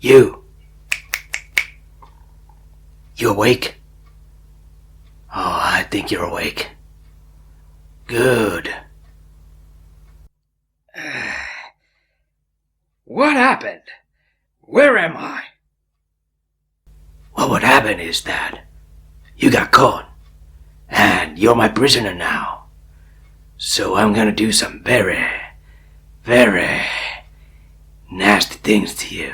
You! You awake? Oh, I think you're awake. Good. What happened? Where am I? Well, what happened is that you got caught, and you're my prisoner now. So I'm gonna do some very, very nasty things to you.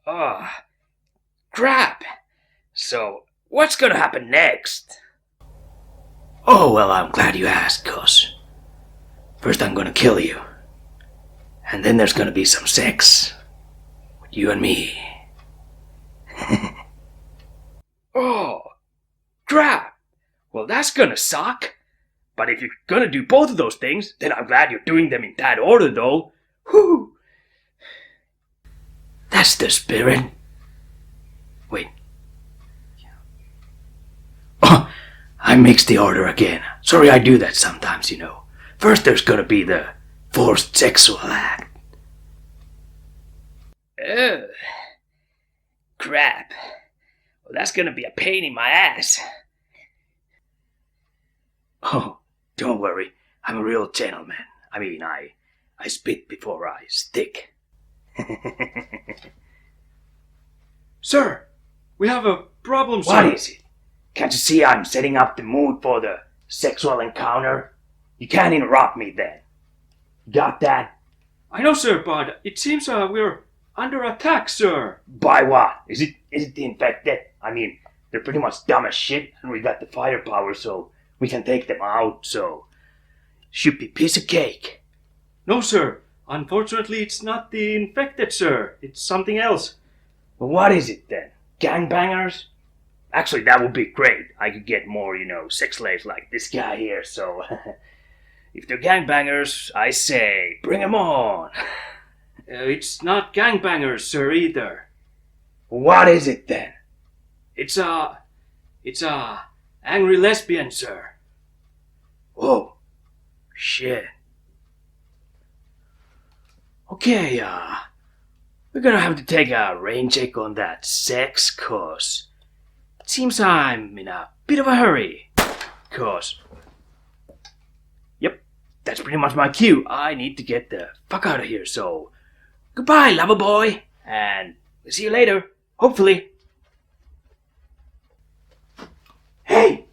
Oh, crap. So, what's gonna happen next? Oh, well, I'm glad you asked, cuz first I'm gonna kill you. And then there's gonna be some sex. With you and me. Oh, crap. Well, that's gonna suck. But if you're gonna do both of those things, then I'm glad you're doing them in that order, though. Whew. That's the spirit. Wait. Oh, I mixed the order again. Sorry, I do that sometimes, you know. First there's gonna be the forced sexual act. Oh, crap. Well, that's gonna be a pain in my ass. Oh, don't worry. I'm a real gentleman. I mean, I spit before I stick. Sir, we have a problem, sir. What is it? Can't you see I'm setting up the mood for the sexual encounter? You can't interrupt me then. Got that? I know, sir, but it seems we're under attack, sir. By what? Is it the infected? I mean, they're pretty much dumb as shit, and we got the firepower, so we can take them out, so should be piece of cake. No, sir. Unfortunately, it's not the infected, sir. It's something else. Well, what is it then? Gangbangers? Actually, that would be great. I could get more, sex slaves like this guy here, so if they're gangbangers, I say, bring them on. It's not gangbangers, sir, either. What is it then? It's angry lesbian, sir. Whoa. Shit. Okay, we're gonna have to take a rain check on that sex, cause it seems I'm in a bit of a hurry. Yep, that's pretty much my cue. I need to get the fuck out of here, so goodbye, lover boy, and we'll see you later, hopefully. Hey!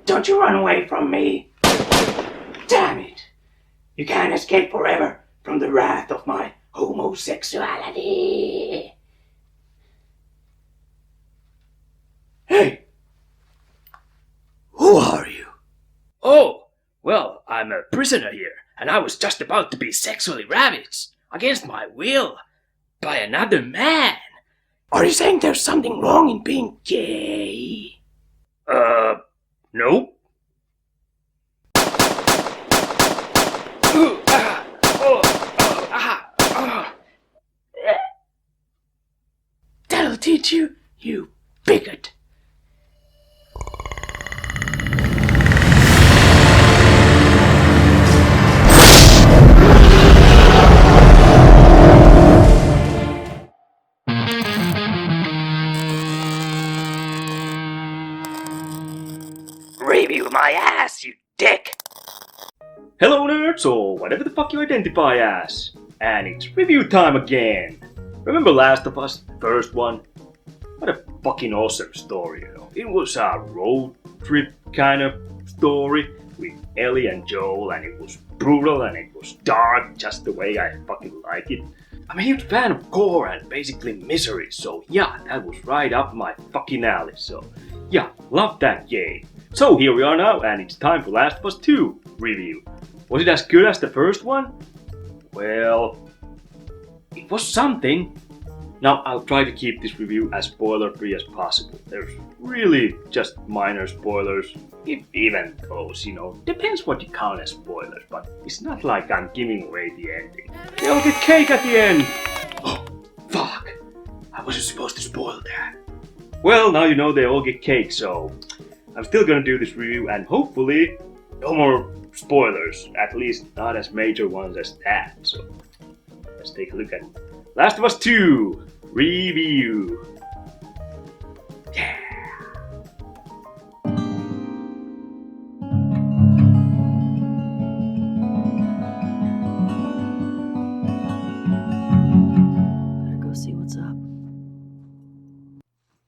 Don't you run away from me! Damn it! You can't escape forever from the wrath of my homosexuality! Hey! Who are you? Oh, well, I'm a prisoner here, and I was just about to be sexually ravaged, against my will, by another man. Are you saying there's something wrong in being gay? Nope. That'll teach you, you bigot. Review my ass, you dick! Hello, nerds, or whatever the fuck you identify as. And it's review time again. Remember Last of Us, first one? What a fucking awesome story, It was a road trip kind of story with Ellie and Joel, and it was brutal and it was dark, just the way I fucking like it. I'm a huge fan of gore and basically misery, so yeah, that was right up my fucking alley, so yeah, love that game. So here we are now, and it's time for Last of Us 2 review. Was it as good as the first one? Well, it was something. Now I'll try to keep this review as spoiler-free as possible. There's really just minor spoilers, if even those, depends what you count as spoilers, but it's not like I'm giving away the ending. They all get cake at the end! Oh, fuck. I wasn't supposed to spoil that. Well, now you know they all get cake, so I'm still gonna do this review, and hopefully no more spoilers, at least not as major ones as that, so let's take a look at Last of Us 2 review. Yeah. Better go see what's up.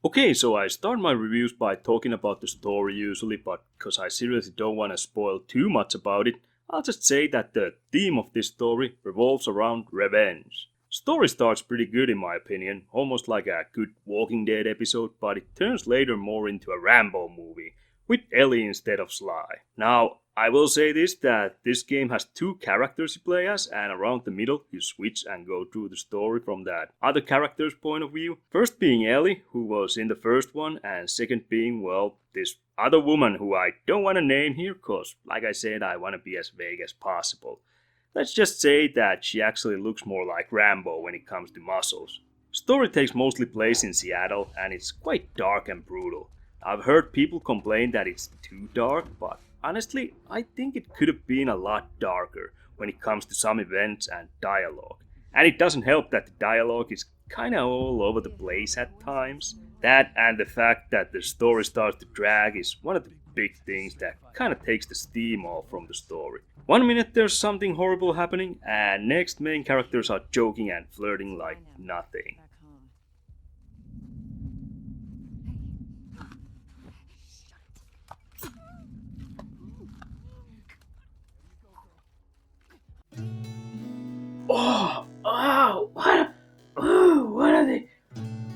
Okay, so I start my reviews by talking about the story usually, but because I seriously don't want to spoil too much about it, I'll just say that the theme of this story revolves around revenge. Story starts pretty good in my opinion, almost like a good Walking Dead episode, but it turns later more into a Rambo movie, with Ellie instead of Sly. Now, I will say this, that this game has two characters you play as, and around the middle you switch and go through the story from that other character's point of view. First being Ellie, who was in the first one, and second being, well, this other woman who I don't want to name here, cause like I said, I want to be as vague as possible. Let's just say that she actually looks more like Rambo when it comes to muscles. Story takes mostly place in Seattle, and it's quite dark and brutal. I've heard people complain that it's too dark, but honestly, I think it could have been a lot darker when it comes to some events and dialogue. And it doesn't help that the dialogue is kinda all over the place at times. That and the fact that the story starts to drag is one of the big things that kinda takes the steam off from the story. One minute there's something horrible happening, and next main characters are joking and flirting like nothing.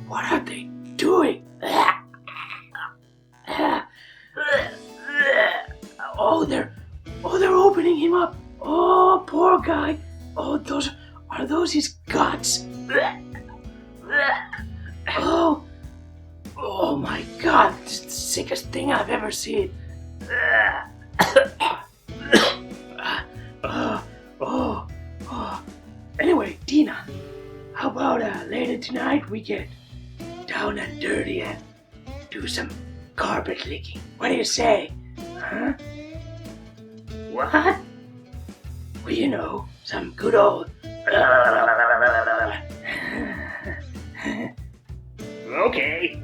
What are they doing? They're opening him up. Oh, poor guy. Oh, are those his guts? Oh my God, this is the sickest thing I've ever seen. Anyway, Dina, how about later tonight we get down and dirty and do some carpet licking? What do you say? Huh? What? Well, you know, some good old... Okay.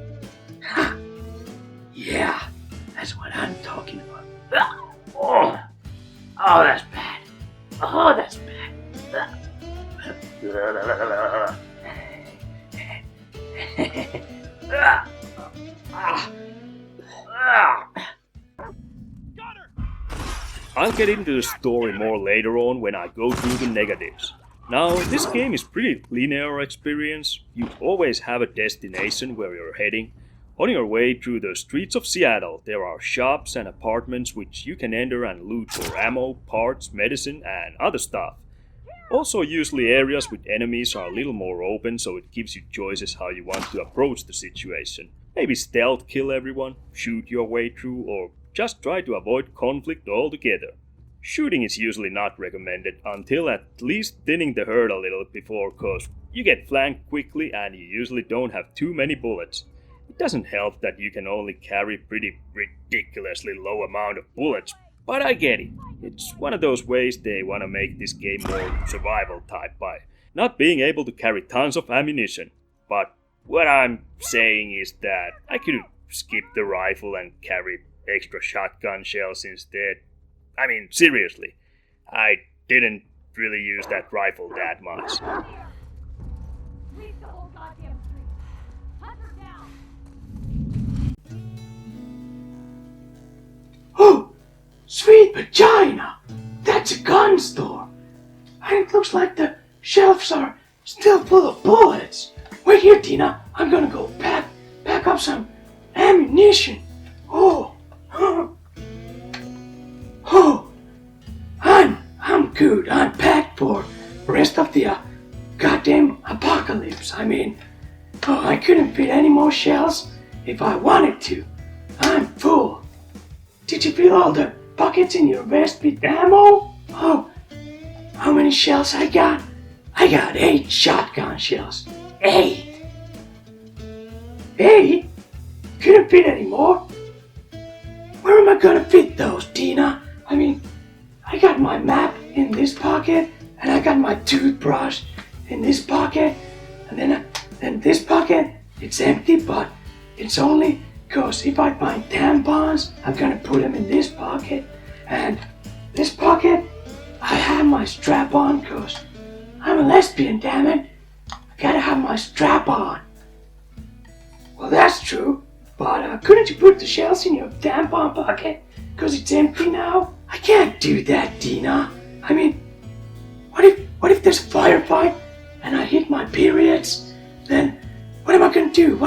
Yeah, that's what I'm talking about. Oh, that's bad. Oh, that's bad. I'll get into the story more later on when I go through the negatives. Now, this game is pretty linear experience. You always have a destination where you're heading. On your way through the streets of Seattle, there are shops and apartments which you can enter and loot for ammo, parts, medicine, and other stuff. Also, usually areas with enemies are a little more open, so it gives you choices how you want to approach the situation. Maybe stealth kill everyone, shoot your way through, or just try to avoid conflict altogether. Shooting is usually not recommended until at least thinning the herd a little before, cause you get flanked quickly and you usually don't have too many bullets. It doesn't help that you can only carry pretty ridiculously low amount of bullets, but I get it. It's one of those ways they want to make this game more survival type by not being able to carry tons of ammunition. But what I'm saying is that I could have skipped the rifle and carried extra shotgun shells instead. I mean, seriously, I didn't really use that rifle that much. Leave the whole goddamn street. Hunt her down. Oh, sweet vagina! That's a gun store. And it looks like the shelves are still full of bullets. Wait here, Tina. I'm gonna go pack up some ammunition. Oh, I'm good. I'm packed for the rest of the goddamn apocalypse. I mean, I couldn't fit any more shells if I wanted to. I'm full. Did you fill all the buckets in your vest with ammo? Oh, how many shells I got? I got 8 shotgun shells. 8? 8? Couldn't fit any more? Where am I gonna fit those, Tina? I got my map in this pocket, and I got my toothbrush, in this pocket, and then this pocket, it's empty, but it's only because if I find tampons, I'm gonna put them in this pocket, and this pocket, I have my strap on because I'm a lesbian, damn it. I gotta have my strap on. Well, that's true, but couldn't you put the shells in your tampon pocket because it's empty now? I can't do that, Dina. I mean, what if there's a firefight and I hit my periods? Then what am I gonna do?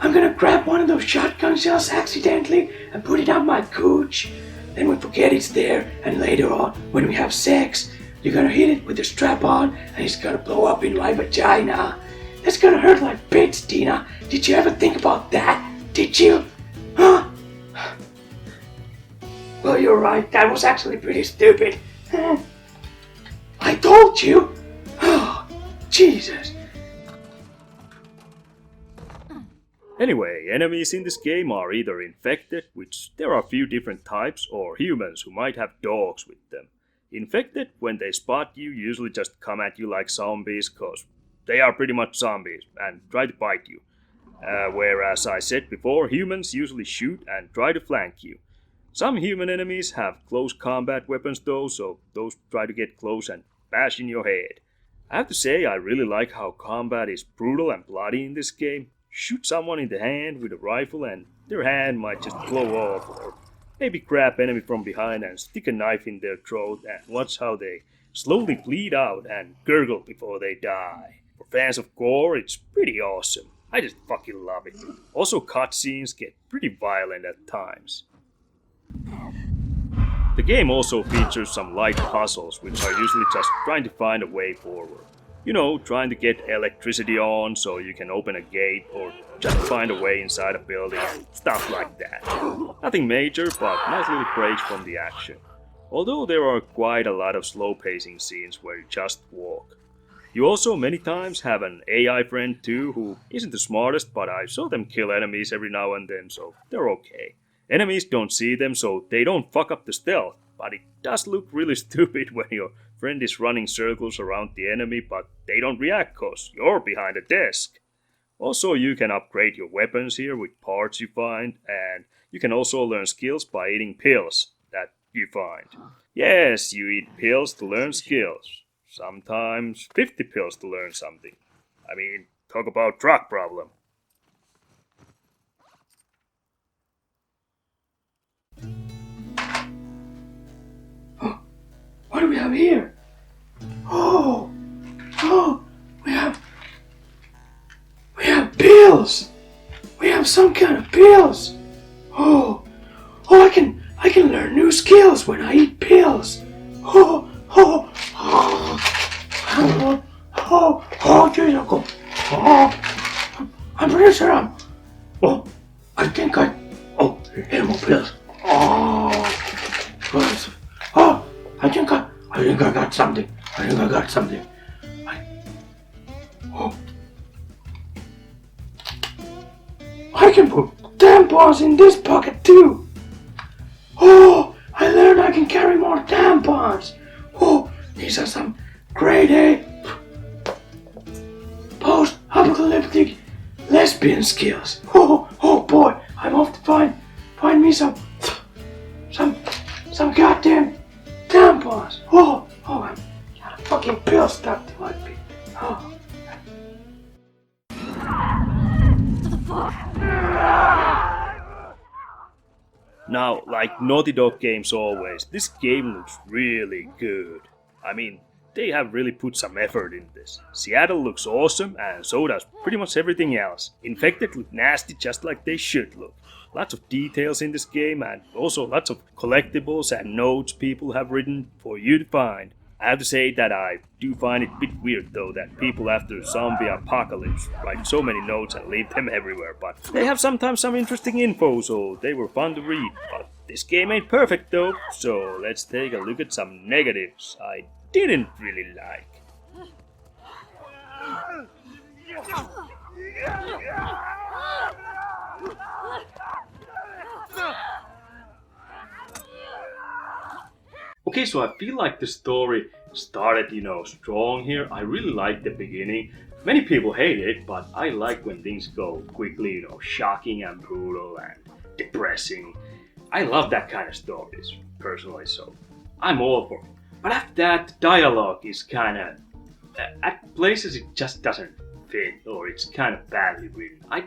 I'm gonna grab one of those shotgun shells accidentally and put it up my cooch. Then we forget it's there, and later on, when we have sex, you're gonna hit it with the strap on and it's gonna blow up in my vagina. That's gonna hurt like bits, Dina. Did you ever think about that? Did you? Huh? Well, you're right. That was actually pretty stupid. I told you. Oh, Jesus. Anyway, enemies in this game are either infected, which there are a few different types, or humans who might have dogs with them. Infected, when they spot you, usually just come at you like zombies, cause they are pretty much zombies, and try to bite you. Whereas I said before, humans usually shoot and try to flank you. Some human enemies have close combat weapons though, so those try to get close and bash in your head. I have to say, I really like how combat is brutal and bloody in this game. Shoot someone in the hand with a rifle and their hand might just blow off, or maybe grab enemy from behind and stick a knife in their throat and watch how they slowly bleed out and gurgle before they die. For fans of gore, it's pretty awesome. I just fucking love it. Also, cutscenes get pretty violent at times. The game also features some light puzzles, which are usually just trying to find a way forward. You know, trying to get electricity on so you can open a gate, or just find a way inside a building, stuff like that. Nothing major, but nice little breaks from the action. Although there are quite a lot of slow pacing scenes where you just walk. You also many times have an AI friend too, who isn't the smartest, but I saw them kill enemies every now and then, so they're okay. Enemies don't see them, so they don't fuck up the stealth, but it does look really stupid when your friend is running circles around the enemy, but they don't react cause you're behind a desk. Also, you can upgrade your weapons here with parts you find, and you can also learn skills by eating pills that you find. Yes, you eat pills to learn skills. Sometimes 50 pills to learn something. I mean, talk about drug problem. What do we have here? Oh, we have pills. We have some kind of pills. I can learn new skills when I eat pills. Jeez, Uncle. I'm pretty sure I think animal pills. I think I got something. I can put tampons in this pocket too. I learned I can carry more tampons. These are some grade A post-apocalyptic lesbian skills. Boy, I'm off to find me some goddamn tampons. I got a fucking pill stuck to my feet. Now, like Naughty Dog games always, this game looks really good. I mean, they have really put some effort in this. Seattle looks awesome, and so does pretty much everything else. Infected look nasty just like they should look. Lots of details in this game, and also lots of collectibles and notes people have written for you to find. I have to say that I do find it a bit weird though that people after zombie apocalypse write so many notes and leave them everywhere, but they have sometimes some interesting info, so they were fun to read. But this game ain't perfect though, so let's take a look at some negatives I didn't really like. Okay, so I feel like the story started, strong here. I really like the beginning. Many people hate it, but I like when things go quickly, shocking and brutal and depressing. I love that kind of stories, personally, so I'm all for it. But after that, the dialogue is kind of, at places it just doesn't fit, or it's kind of badly written. It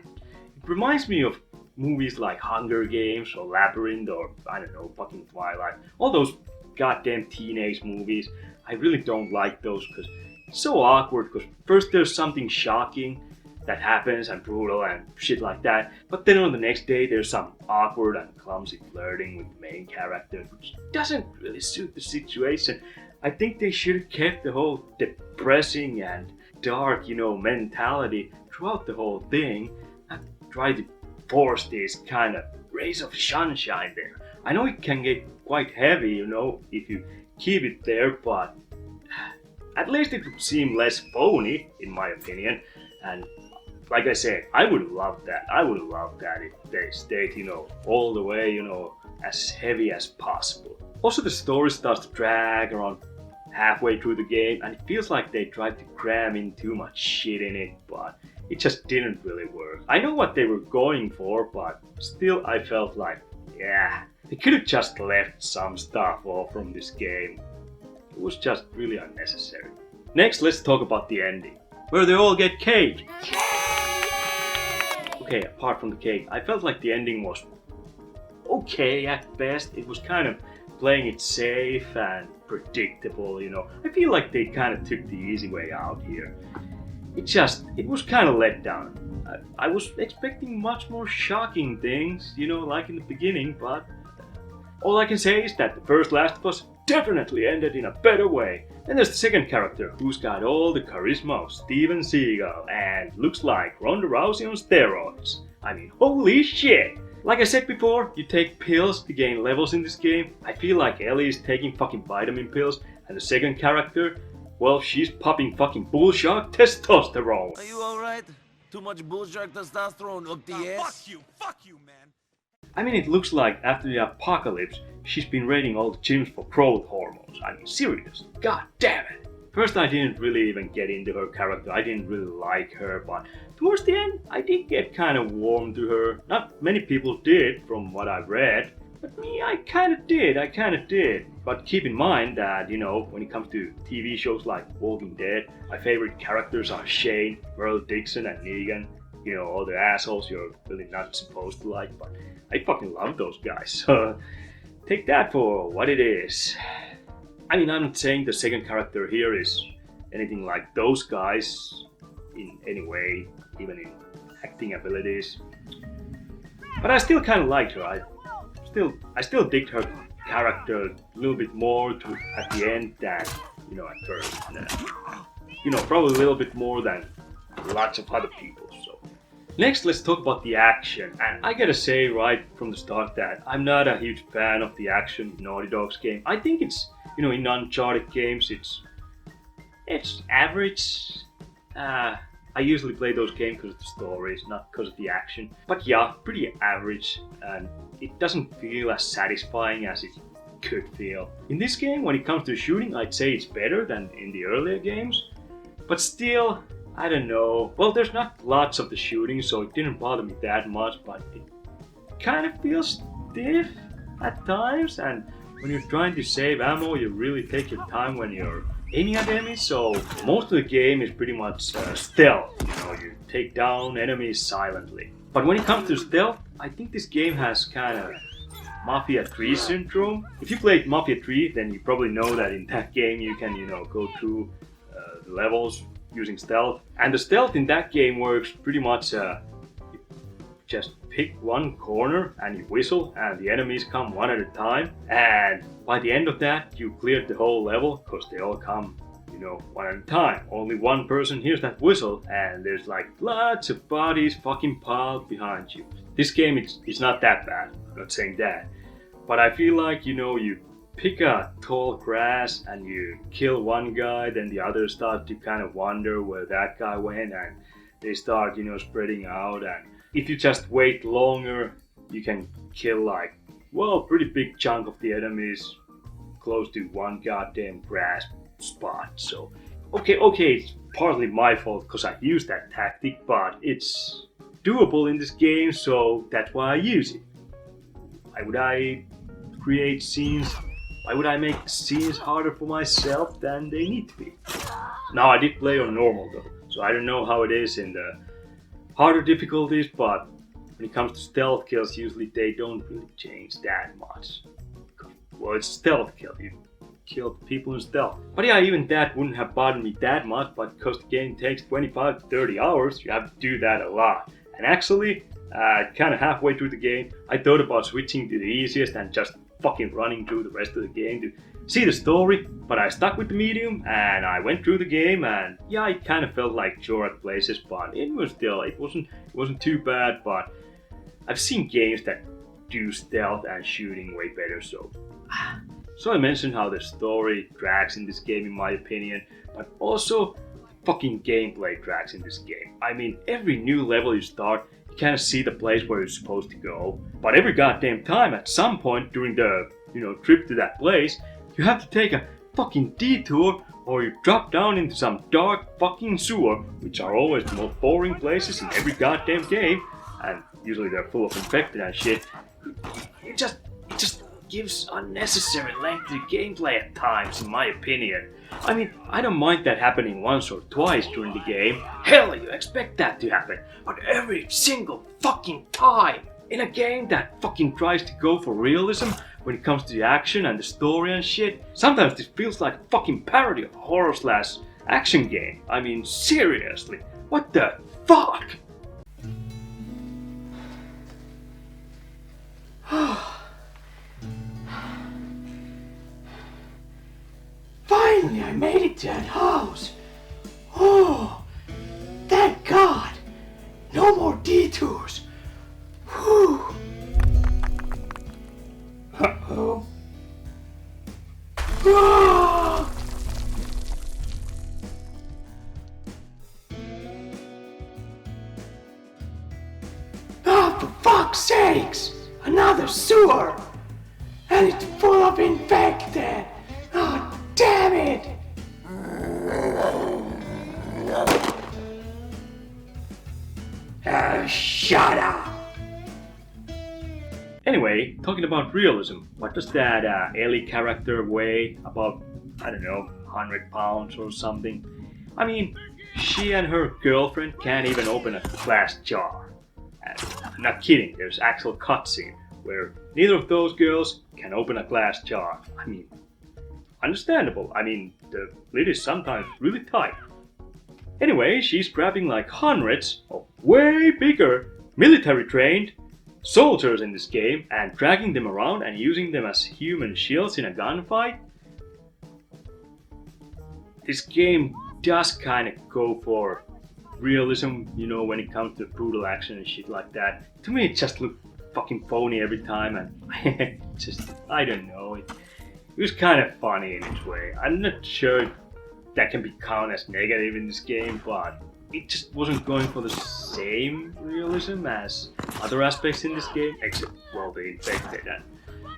reminds me of movies like Hunger Games or Labyrinth or, I don't know, fucking Twilight. All those goddamn teenage movies. I really don't like those because it's so awkward, because first there's something shocking that happens and brutal and shit like that, but then on the next day there's some awkward and clumsy flirting with the main character, which doesn't really suit the situation. I think they should have kept the whole depressing and dark, mentality throughout the whole thing, and try to force these kind of rays of sunshine there. I know it can get quite heavy, if you keep it there, but at least it would seem less phony, in my opinion. And like I said, I would love that. I would love that if they stayed, all the way, as heavy as possible. Also, the story starts to drag around halfway through the game, and it feels like they tried to cram in too much shit in it, but it just didn't really work. I know what they were going for, but still I felt like, yeah, they could have just left some stuff off from this game. It was just really unnecessary. Next, let's talk about the ending, where they all get cake. Okay, apart from the cake, I felt like the ending was okay at best. It was kind of playing it safe and predictable, I feel like they kind of took the easy way out here. It was kind of let down. I was expecting much more shocking things, like in the beginning, but all I can say is that the first Last of Us definitely ended in a better way. Then there's the second character, who's got all the charisma of Steven Seagal and looks like Ronda Rousey on steroids. I mean, holy shit! Like I said before, you take pills to gain levels in this game. I feel like Ellie is taking fucking vitamin pills, and the second character, well, she's popping fucking bullshark testosterone. Are you alright? Too much bullshark testosterone up the ass? Fuck you, man. I mean, it looks like after the apocalypse, she's been raiding all the gyms for growth hormones. I mean, serious. God damn it. First, I didn't really even get into her character. I didn't really like her, but towards the end, I did get kind of warm to her. Not many people did, from what I've read. But me, I kind of did. But keep in mind that, when it comes to TV shows like Walking Dead, my favorite characters are Shane, Merle Dixon, and Negan. All the assholes you're really not supposed to like, but I fucking love those guys. So take that for what it is. I mean, I'm not saying the second character here is anything like those guys in any way, even in acting abilities. But I still kind of liked her. I still digged her character a little bit more at the end than, at first. Probably a little bit more than lots of other people. So next, let's talk about the action. And I gotta say right from the start that I'm not a huge fan of the action in Naughty Dog's game. I think it's, in Uncharted games, it's average. I usually play those games because of the stories, not because of the action. But yeah, pretty average, and it doesn't feel as satisfying as it could feel. In this game, when it comes to shooting, I'd say it's better than in the earlier games. But still, I don't know. Well, there's not lots of the shooting, so it didn't bother me that much, but it kind of feels stiff at times, and when you're trying to save ammo, you really take your time when you're aiming at enemies, so most of the game is pretty much stealth. You take down enemies silently. But when it comes to stealth, I think this game has kind of Mafia 3 syndrome. If you played Mafia 3, then you probably know that in that game you can, go through the levels using stealth. And the stealth in that game works pretty much, you just pick one corner and you whistle and the enemies come one at a time. And by the end of that, you cleared the whole level because they all come, one at a time. Only one person hears that whistle and there's like lots of bodies fucking piled behind you. This game, it's not that bad, I'm not saying that. But I feel like, you pick a tall grass and you kill one guy, then the others start to kind of wonder where that guy went and they start, spreading out. And if you just wait longer, you can kill pretty big chunk of the enemies close to one goddamn grass spot. So, okay, it's partly my fault because I used that tactic, but it's doable in this game, so that's why I use it. Why would I create scenes? Why would I make scenes harder for myself than they need to be? Now, I did play on normal though, so I don't know how it is in the harder difficulties, but when it comes to stealth kills, usually they don't really change that much. Well, it's stealth kill, you kill people in stealth. But yeah, even that wouldn't have bothered me that much, but because the game takes 25 to 30 hours, you have to do that a lot. And actually, kind of halfway through the game, I thought about switching to the easiest and just fucking running through the rest of the game to see the story, but I stuck with the medium and I went through the game, and yeah, it kind of felt like chore at places, but it wasn't too bad. But I've seen games that do stealth and shooting way better, so I mentioned how the story drags in this game in my opinion, but also fucking gameplay drags in this game. I mean, every new level you start, you kind of see the place where you're supposed to go, but every goddamn time at some point during the trip to that place, you have to take a fucking detour or you drop down into some dark fucking sewer, which are always the most boring places in every goddamn game, and usually they're full of infected and shit. It just gives unnecessary length to gameplay at times, in my opinion. I mean, I don't mind that happening once or twice during the game. Hell, you expect that to happen. But every single fucking time in a game that fucking tries to go for realism when it comes to the action and the story and shit, sometimes this feels like a fucking parody of a horror/action game. I mean, seriously, what the fuck? Finally, I made it to that house. Oh, thank God. No more detours. Whew. Uh-oh. Ah! Oh, for fuck's sakes! Another sewer! And it's full of infected! Oh, damn it! Shut up! Anyway, talking about realism, what does that Ellie character weigh? About, I don't know, 100 pounds or something? I mean, she and her girlfriend can't even open a glass jar. And I'm not kidding, there's actual cutscene where neither of those girls can open a glass jar. I mean, understandable. I mean, the lid is sometimes really tight. Anyway, she's grabbing like hundreds of way bigger military-trained soldiers in this game and dragging them around and using them as human shields in a gunfight. This game does kind of go for realism, when it comes to brutal action and shit like that. To me, it just looked fucking phony every time, and I don't know. It was kind of funny in its way. I'm not sure that can be counted as negative in this game, but it just wasn't going for the same realism as other aspects in this game, except, well, the infected. And,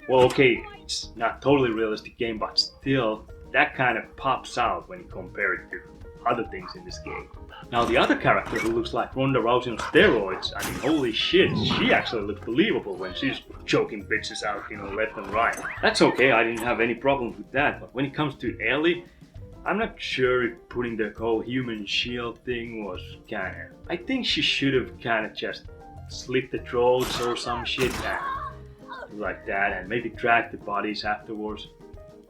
well, okay, it's not totally realistic game, but still, that kind of pops out when you compare it to other things in this game. Now, the other character who looks like Ronda Rousey on steroids, I mean, holy shit, she actually looks believable when she's choking bitches out, left and right. That's okay, I didn't have any problems with that, but when it comes to Ellie, I'm not sure if putting the whole human shield thing was kinda... I think she should have kinda just slit the throats or some shit like that, and maybe drag the bodies afterwards.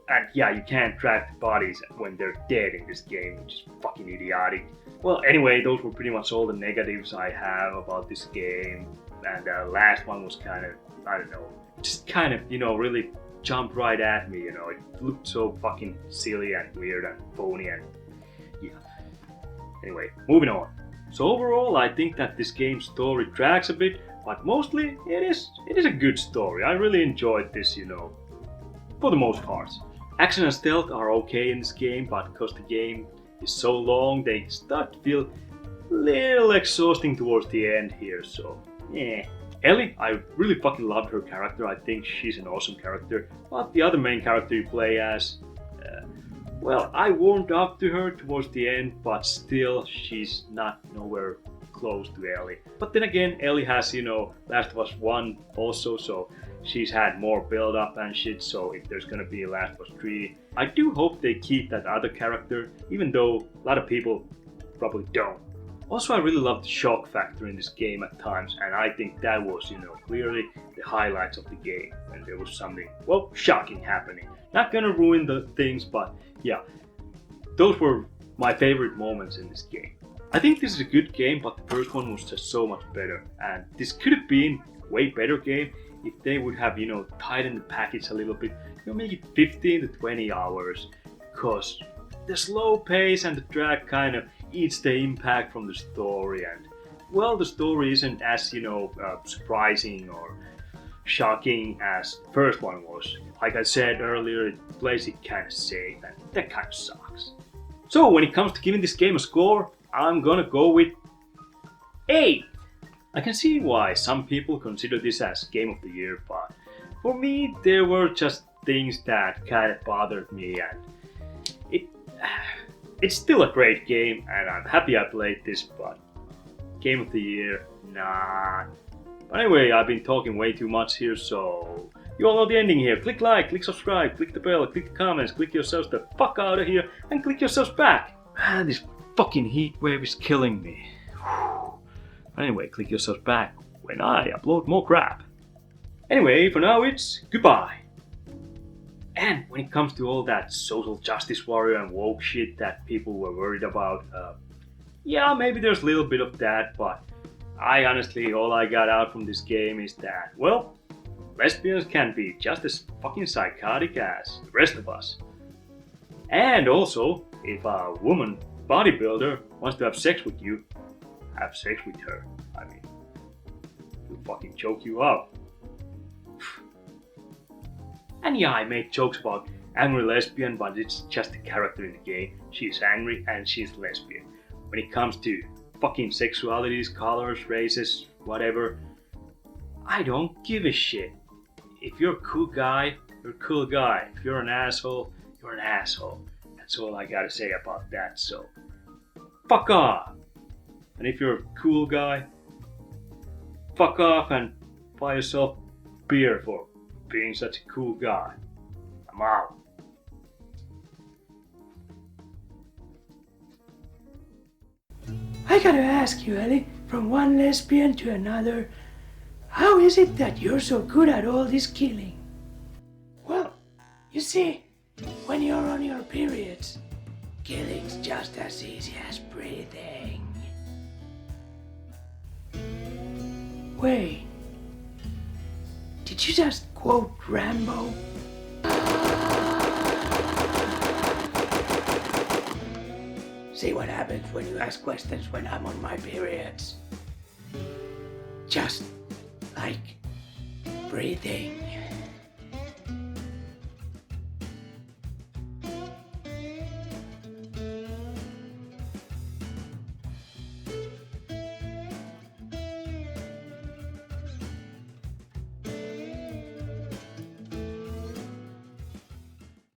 And yeah, you can't drag the bodies when they're dead in this game, which is fucking idiotic. Well, anyway, those were pretty much all the negatives I have about this game. And the last one was kind of, I don't know, just kind of, really jumped right at me, It looked so fucking silly and weird and phony and yeah. Anyway, moving on. So overall, I think that this game's story drags a bit, but mostly it is a good story. I really enjoyed this, for the most part. Action and stealth are okay in this game, but because the game is so long, they start to feel a little exhausting towards the end here, so yeah. Ellie, I really fucking loved her character. I think she's an awesome character. But the other main character you play as, well, I warmed up to her towards the end, but still, she's not nowhere close to Ellie. But then again, Ellie has, Last of Us 1 also, so she's had more build up and shit, so if there's gonna be a Last of Us 3, I do hope they keep that other character, even though a lot of people probably don't. Also, I really love the shock factor in this game at times, and I think that was, clearly the highlights of the game, and there was something, well, shocking happening. Not gonna ruin the things, but yeah, those were my favorite moments in this game. I think this is a good game, but the first one was just so much better, and this could have been a way better game if they would have, tightened the package a little bit, make it 15 to 20 hours, because the slow pace and the drag kind of eats the impact from the story, and well, the story isn't as surprising or shocking as the first one was. Like I said earlier, it plays it kind of safe, and that kind of sucks. So when it comes to giving this game a score, I'm gonna go with 8. I can see why some people consider this as Game of the Year, but for me there were just things that kind of bothered me, and it's still a great game, and I'm happy I played this, but Game of the Year, nah. But anyway, I've been talking way too much here, so you all know the ending here. Click like, click subscribe, click the bell, click the comments, click yourselves the fuck out of here, and click yourselves back. Man, this fucking heat wave is killing me. Anyway, click yourselves back when I upload more crap. Anyway, for now it's goodbye. And when it comes to all that social justice warrior and woke shit that people were worried about, yeah, maybe there's a little bit of that, but I honestly, all I got out from this game is that, well, lesbians can be just as fucking psychotic as the rest of us. And also, if a woman bodybuilder wants to have sex with you, have sex with her. I mean, she'll fucking choke you out. And yeah, I make jokes about angry lesbian, but it's just a character in the game. She's angry and she's lesbian. When it comes to fucking sexualities, colors, races, whatever, I don't give a shit. If you're a cool guy, you're a cool guy. If you're an asshole, you're an asshole. That's all I gotta say about that, so fuck off. And if you're a cool guy, fuck off and buy yourself beer for being such a cool guy. I'm out. I gotta ask you, Ellie, from one lesbian to another, how is it that you're so good at all this killing? Well, you see, when you're on your periods, killing's just as easy as breathing. Wait, did you just quote Rambo? See what happens when you ask questions when I'm on my periods. Just like breathing.